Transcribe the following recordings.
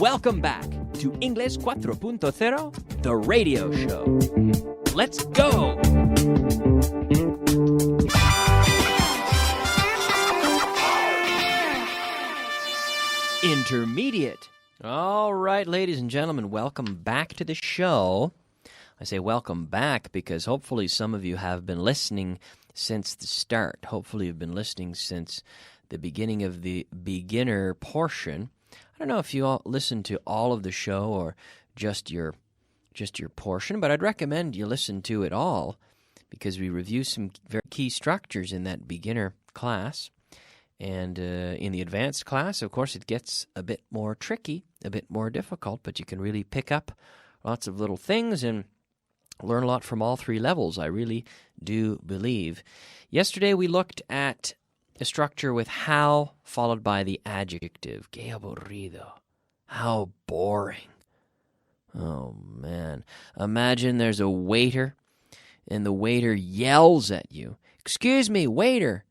Welcome back to Inglés 4.0, the radio show. Let's go! Intermediate. All right, ladies and gentlemen, welcome back to the show. I say welcome back because hopefully some of you have been listening since the start. Hopefully you've been listening since the beginning of the beginner portion. I don't know if you all listen to all of the show or just your portion, but I'd recommend you listen to it all because we review some very key structures in that beginner class. And in the advanced class, of course, it gets a bit more tricky, a bit more difficult, but you can really pick up lots of little things and learn a lot from all three levels, I really do believe. Yesterday we looked at a structure with how followed by the adjective. Qué aburrido. How boring. Oh, man. Imagine there's a waiter, and the waiter yells at you. Excuse me, waiter,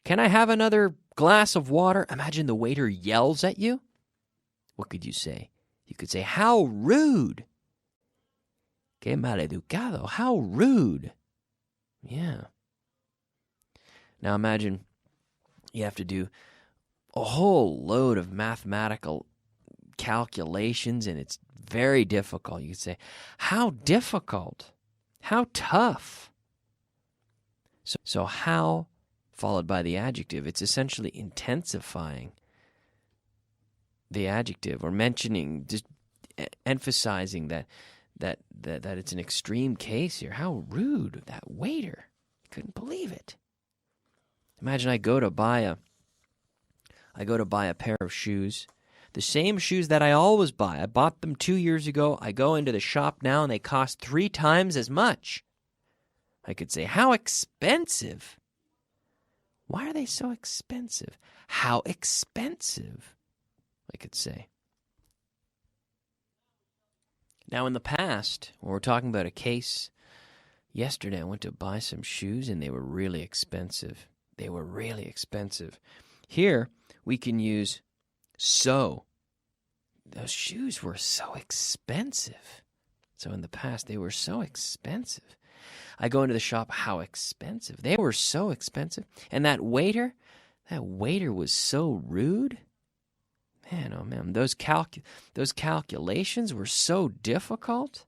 can I have another glass of water? Imagine the waiter yells at you. What could you say? You could say, how rude. Qué maleducado. How rude. Yeah. Now imagine you have to do a whole load of mathematical calculations, and it's very difficult. You could say, how difficult. How tough. So how followed by the adjective, it's essentially intensifying the adjective or mentioning, just emphasizing that it's an extreme case here. How rude, that waiter. Couldn't believe it. Imagine I go to buy a pair of shoes, the same shoes that I always buy. I bought them 2 years ago. I go into the shop now and they cost 3 times as much. I could say, how expensive. Why are they so expensive? How expensive, I could say. Now, in the past, when we're talking about a case, yesterday I went to buy some shoes and they were really expensive. They were really expensive. Here, we can use so. Those shoes were so expensive. So in the past, they were so expensive. I go into the shop, how expensive. They were so expensive. And that waiter was so rude. Man, oh man, those calculations were so difficult.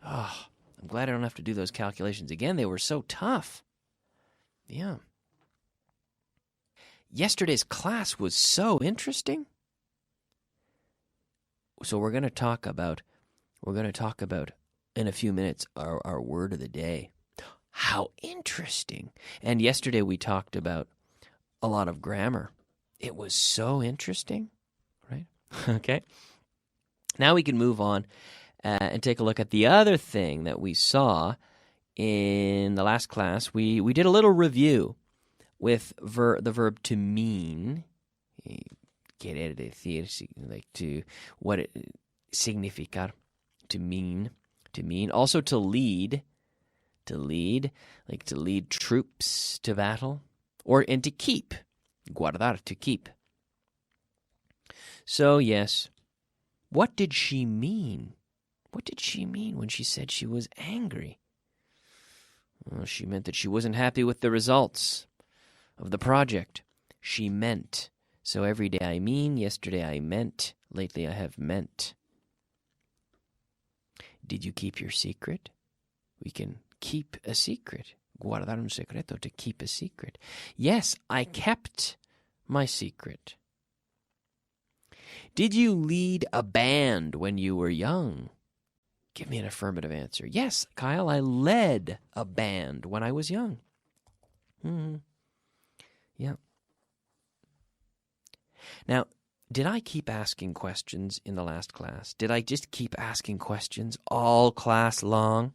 Oh, I'm glad I don't have to do those calculations again. They were so tough. Yeah. Yesterday's class was so interesting. So we're going to talk about in a few minutes our word of the day. How interesting. And yesterday we talked about a lot of grammar. It was so interesting, right? Okay. Now we can move on and take a look at the other thing that we saw in the last class. We did a little review with the verb to mean. Querer decir, like to what it significar, to mean. Also to lead, like to lead troops to battle, and to keep, guardar, to keep. So yes, what did she mean? What did she mean when she said she was angry? Well, she meant that she wasn't happy with the results of the project. She meant. So every day I mean, yesterday I meant, lately I have meant. Did you keep your secret? We can keep a secret. Guardar un secreto, to keep a secret. Yes, I kept my secret. Did you lead a band when you were young? Give me an affirmative answer. Yes, Kyle, I led a band when I was young. Yeah. Now, did I keep asking questions in the last class? Did I just keep asking questions all class long?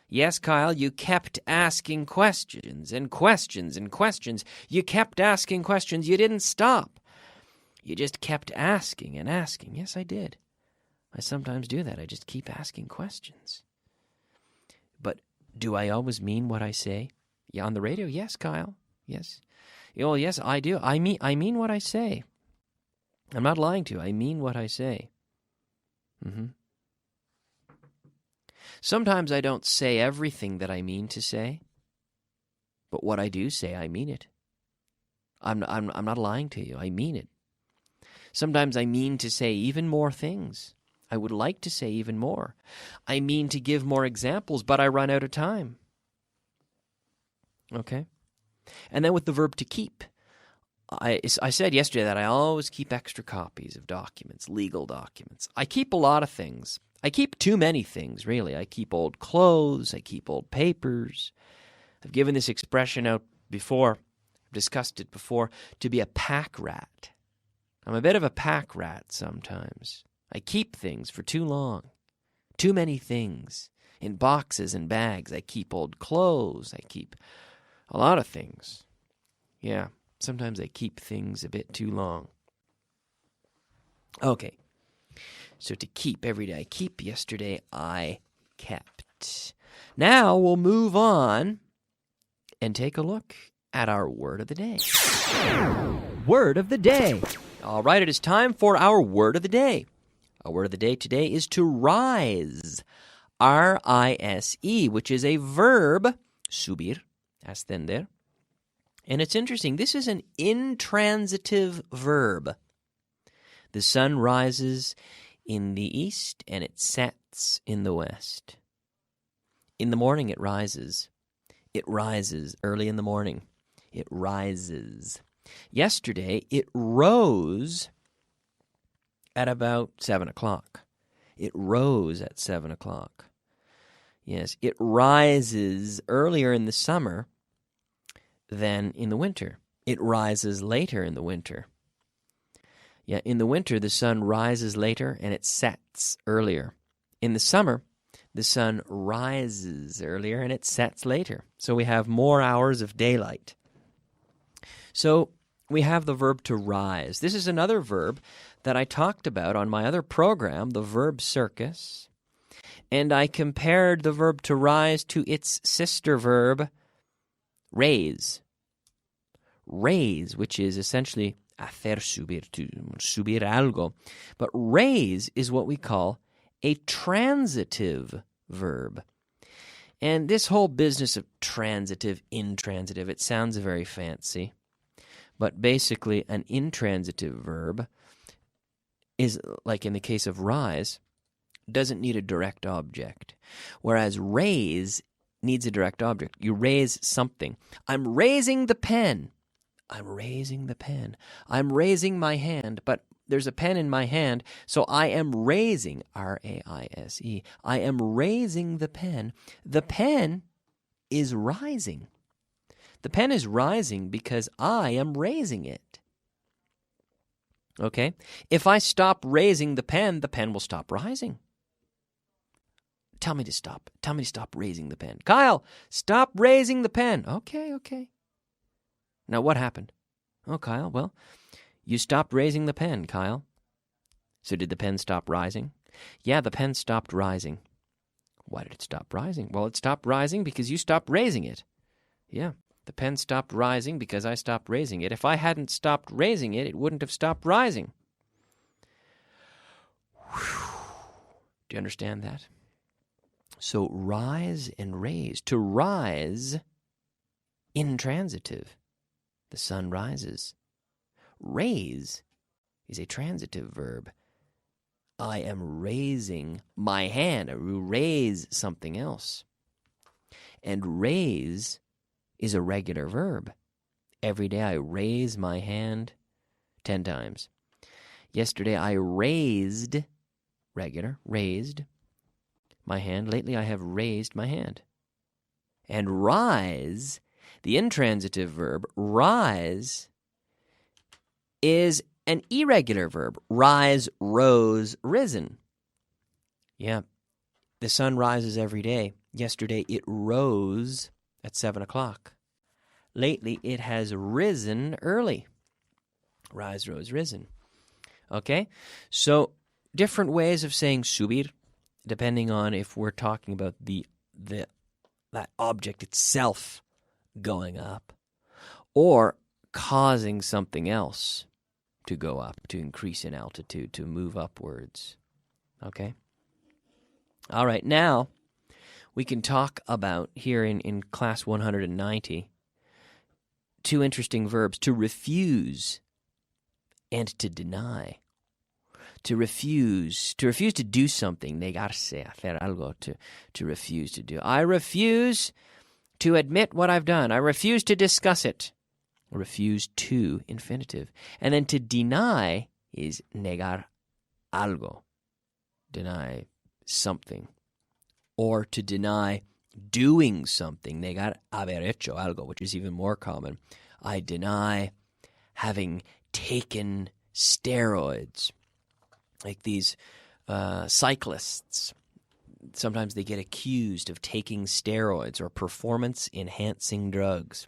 Yes, Kyle, you kept asking questions and questions and questions. You kept asking questions. You didn't stop. You just kept asking and asking. Yes, I did. I sometimes do that. I just keep asking questions. But do I always mean what I say? Yeah, on the radio? Yes, Kyle. Yes. Well, yes, I do. I mean what I say. I'm not lying to you. I mean what I say. Sometimes I don't say everything that I mean to say, but what I do say, I mean it. I'm not lying to you. I mean it. Sometimes I mean to say even more things. I would like to say even more. I mean to give more examples, but I run out of time. Okay? And then with the verb to keep, I said yesterday that I always keep extra copies of documents, legal documents. I keep a lot of things. I keep too many things, really. I keep old clothes. I keep old papers. I've given this expression out before. I've discussed it before, to be a pack rat. I'm a bit of a pack rat sometimes. I keep things for too long. Too many things. In boxes and bags. I keep old clothes. I keep a lot of things. Yeah, sometimes I keep things a bit too long. Okay. So to keep, every day I keep. Yesterday I kept. Now we'll move on and take a look at our word of the day. Word of the day. All right, it is time for our word of the day. Our word of the day today is to rise. R-I-S-E, which is a verb, subir, ascender. And it's interesting, this is an intransitive verb. The sun rises in the east and it sets in the west. In the morning it rises. It rises early in the morning. It rises. Yesterday it rose at about 7 o'clock. It rose at 7 o'clock. Yes, it rises earlier in the summer than in the winter. It rises later in the winter. Yeah, in the winter, the sun rises later and it sets earlier. In the summer, the sun rises earlier and it sets later. So we have more hours of daylight. So we have the verb to rise. This is another verb that I talked about on my other program, the verb circus. And I compared the verb to rise to its sister verb, raise. Raise, which is essentially hacer subir, to subir algo. But raise is what we call a transitive verb. And this whole business of transitive, intransitive, it sounds very fancy. But basically, an intransitive verb is, like in the case of rise, doesn't need a direct object. Whereas raise needs a direct object. You raise something. I'm raising the pen. I'm raising the pen. I'm raising my hand, but there's a pen in my hand, so I am raising, R-A-I-S-E. I am raising the pen. The pen is rising. The pen is rising because I am raising it. Okay? If I stop raising the pen will stop rising. Tell me to stop. Tell me to stop raising the pen. Kyle, stop raising the pen. Okay. Now what happened? Oh, Kyle, well, you stopped raising the pen, Kyle. So did the pen stop rising? Yeah, the pen stopped rising. Why did it stop rising? Well, it stopped rising because you stopped raising it. Yeah, the pen stopped rising because I stopped raising it. If I hadn't stopped raising it, it wouldn't have stopped rising. Whew. Do you understand that? So rise and raise. To rise, intransitive. The sun rises. Raise is a transitive verb. I am raising my hand. I raise something else. And raise is a regular verb. Every day I raise my hand 10 times. Yesterday I raised, regular, raised my hand. Lately I have raised my hand. And rise, the intransitive verb, rise, is an irregular verb. Rise, rose, risen. Yeah, the sun rises every day. Yesterday it rose at 7 o'clock. Lately it has risen early. Rise, rose, risen. Okay, so different ways of saying subir, depending on if we're talking about that object itself going up or causing something else to go up, to increase in altitude, to move upwards. Okay? All right, now we can talk about, here in class 190, two interesting verbs, to refuse and to deny. To refuse to do something, negarse, hacer algo, to refuse to do. I refuse to admit what I've done. I refuse to discuss it. Refuse to, infinitive. And then to deny is negar algo. Deny something. Or to deny doing something, negar haber hecho algo, which is even more common. I deny having taken steroids. Like these cyclists, sometimes they get accused of taking steroids or performance-enhancing drugs,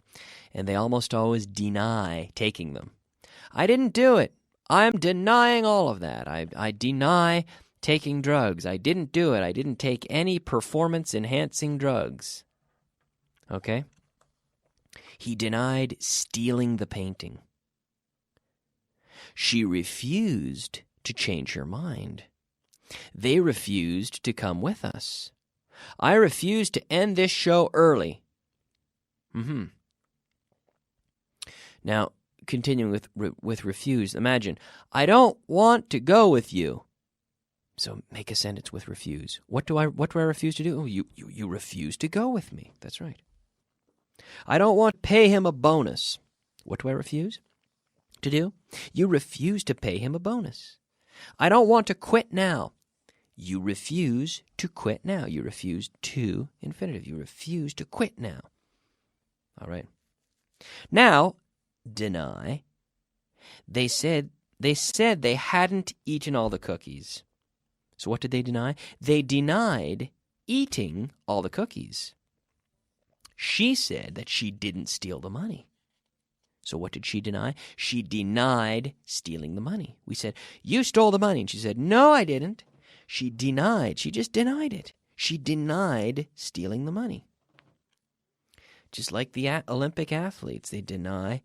and they almost always deny taking them. I didn't do it. I'm denying all of that. I deny taking drugs. I didn't do it. I didn't take any performance-enhancing drugs. Okay? He denied stealing the painting. She refused to change her mind. They refused to come with us. I refused to end this show early. Now, continuing with refuse, imagine, I don't want to go with you. So make a sentence with refuse. What do I refuse to do? Oh, you refuse to go with me. That's right. I don't want to pay him a bonus. What do I refuse to do? You refuse to pay him a bonus. I don't want to quit now. You refuse to quit now. You refuse to, infinitive. You refuse to quit now. All right. Now, deny. They said they hadn't eaten all the cookies. So what did they deny? They denied eating all the cookies. She said that she didn't steal the money. So what did she deny? She denied stealing the money. We said, you stole the money. And she said, no, I didn't. She denied. She just denied it. She denied stealing the money. Just like the Olympic athletes, they deny,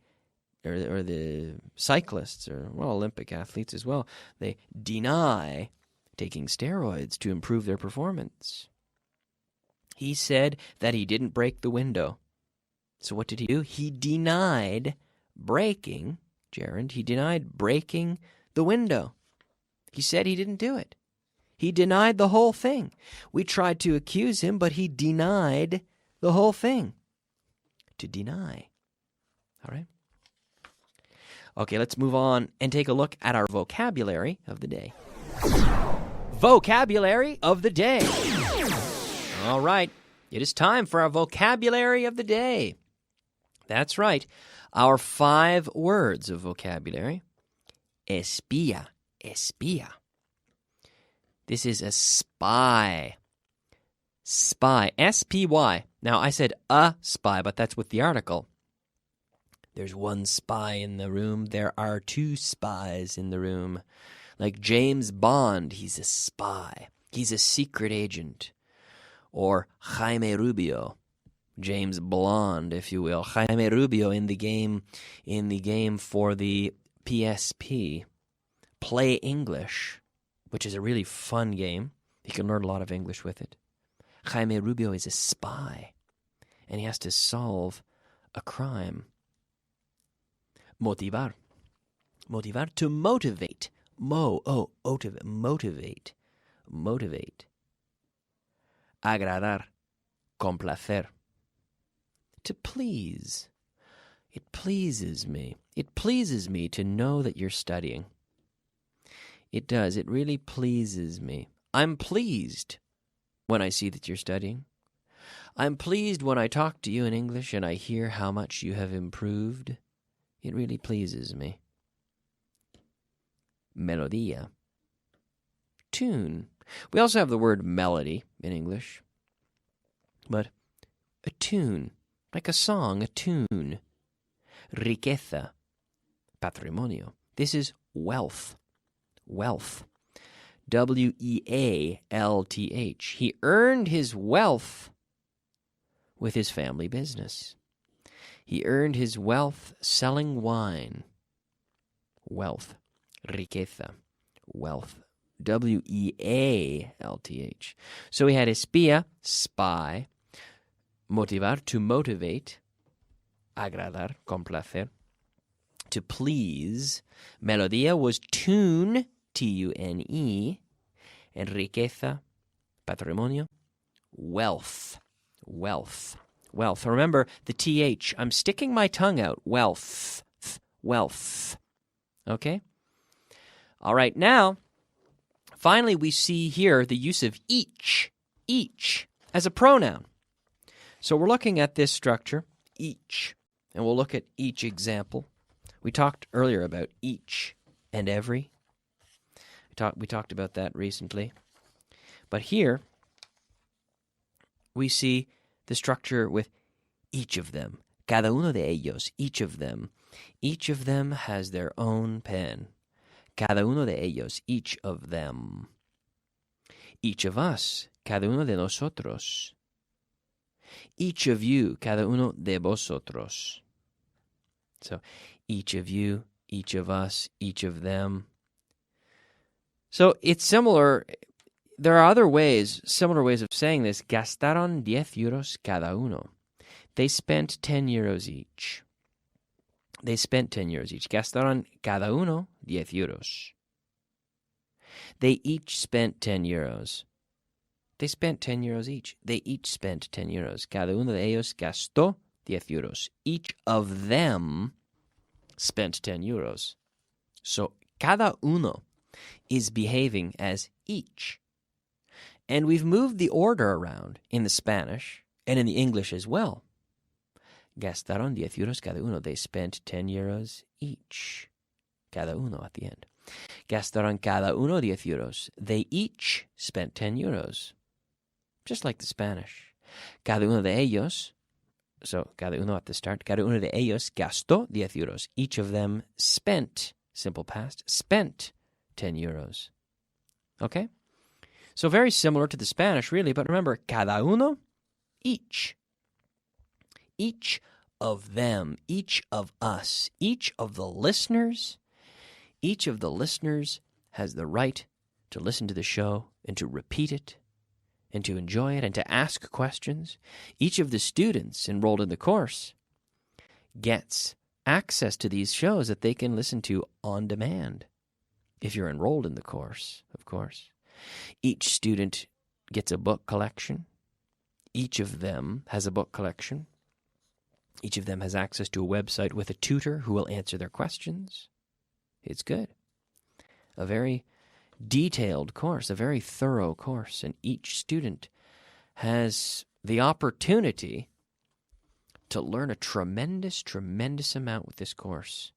or the cyclists, or, well, Olympic athletes as well, they deny taking steroids to improve their performance. He said that he didn't break the window. So what did he do? He denied breaking, Gerund, he denied breaking the window. He said he didn't do it. He denied the whole thing. We tried to accuse him, but he denied the whole thing. To deny. All right? Okay, let's move on and take a look at our vocabulary of the day. Vocabulary of the day. All right, it is time for our vocabulary of the day. That's right. Our 5 words of vocabulary. Espía, espía. This is a spy. Spy, S-P-Y. Now, I said a spy, but that's with the article. There's one spy in the room. There are 2 spies in the room. Like James Bond, he's a spy. He's a secret agent. Or Jaime Rubio. James Blonde, if you will. Jaime Rubio in the game for the PSP. Play English, which is a really fun game. You can learn a lot of English with it. Jaime Rubio is a spy, and he has to solve a crime. Motivar. Motivar, to motivate. Motivate. Motivate. Agradar. Complacer. To please. It pleases me. It pleases me to know that you're studying. It does. It really pleases me. I'm pleased when I see that you're studying. I'm pleased when I talk to you in English and I hear how much you have improved. It really pleases me. Melodia. Tune. We also have the word melody in English. But a tune, like a song, a tune. Riqueza. Patrimonio. This is wealth. Wealth. W-E-A-L-T-H. He earned his wealth with his family business. He earned his wealth selling wine. Wealth. Riqueza. Wealth. W-E-A-L-T-H. So we had espía, spy. Motivar, to motivate. Agradar, complacer. To please. Melodía was tune, T-U-N-E. And riqueza, patrimonio. Wealth. Wealth. Wealth. Remember the TH. I'm sticking my tongue out. Wealth. Wealth. Okay? All right, now, finally we see here the use of each as a pronoun. So we're looking at this structure, each, and we'll look at each example. We talked earlier about each and every. We talked about that recently. But here, we see the structure with each of them. Cada uno de ellos, each of them. Each of them has their own pen. Cada uno de ellos, each of them. Each of us, cada uno de nosotros. Each of you, cada uno de vosotros. So, each of you, each of us, each of them. So, it's similar. There are other ways, similar ways of saying this. Gastaron 10 euros cada uno. They spent 10 euros each. They spent 10 euros each. Gastaron cada uno 10 euros. They each spent 10 euros. They spent 10 euros each. They each spent 10 euros. Cada uno de ellos gastó 10 euros. Each of them spent 10 euros. So, cada uno is behaving as each. And we've moved the order around in the Spanish and in the English as well. Gastaron 10 euros cada uno. They spent 10 euros each. Cada uno at the end. Gastaron cada uno 10 euros. They each spent 10 euros. Just like the Spanish. Cada uno de ellos, so cada uno at the start, cada uno de ellos gastó 10 euros. Each of them spent, simple past, spent 10 euros. Okay? So very similar to the Spanish, really, but remember, cada uno, each. Each of them, each of us, each of the listeners has the right to listen to the show and to repeat it and to enjoy it and to ask questions. Each of the students enrolled in the course gets access to these shows that they can listen to on demand. If you're enrolled in the course, of course. Each student gets a book collection. Each of them has a book collection. Each of them has access to a website with a tutor who will answer their questions. It's good. A very detailed course, a very thorough course, and each student has the opportunity to learn a tremendous, tremendous amount with this course.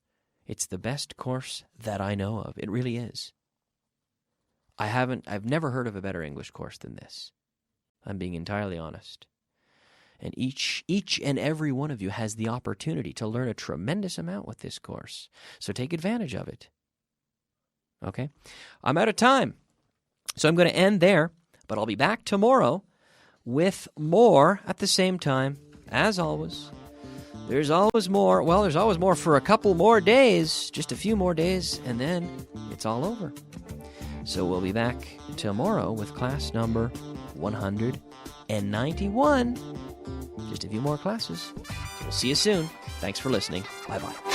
It's the best course that I know of. It really is. I've never heard of a better English course than this. I'm being entirely honest. And each and every one of you has the opportunity to learn a tremendous amount with this course. So take advantage of it. Okay? I'm out of time. So I'm going to end there, but I'll be back tomorrow with more at the same time. As always, there's always more. Well, there's always more for a couple more days, just a few more days, and then it's all over. So we'll be back tomorrow with class number 191. Just a few more classes. So we'll see you soon. Thanks for listening. Bye-bye.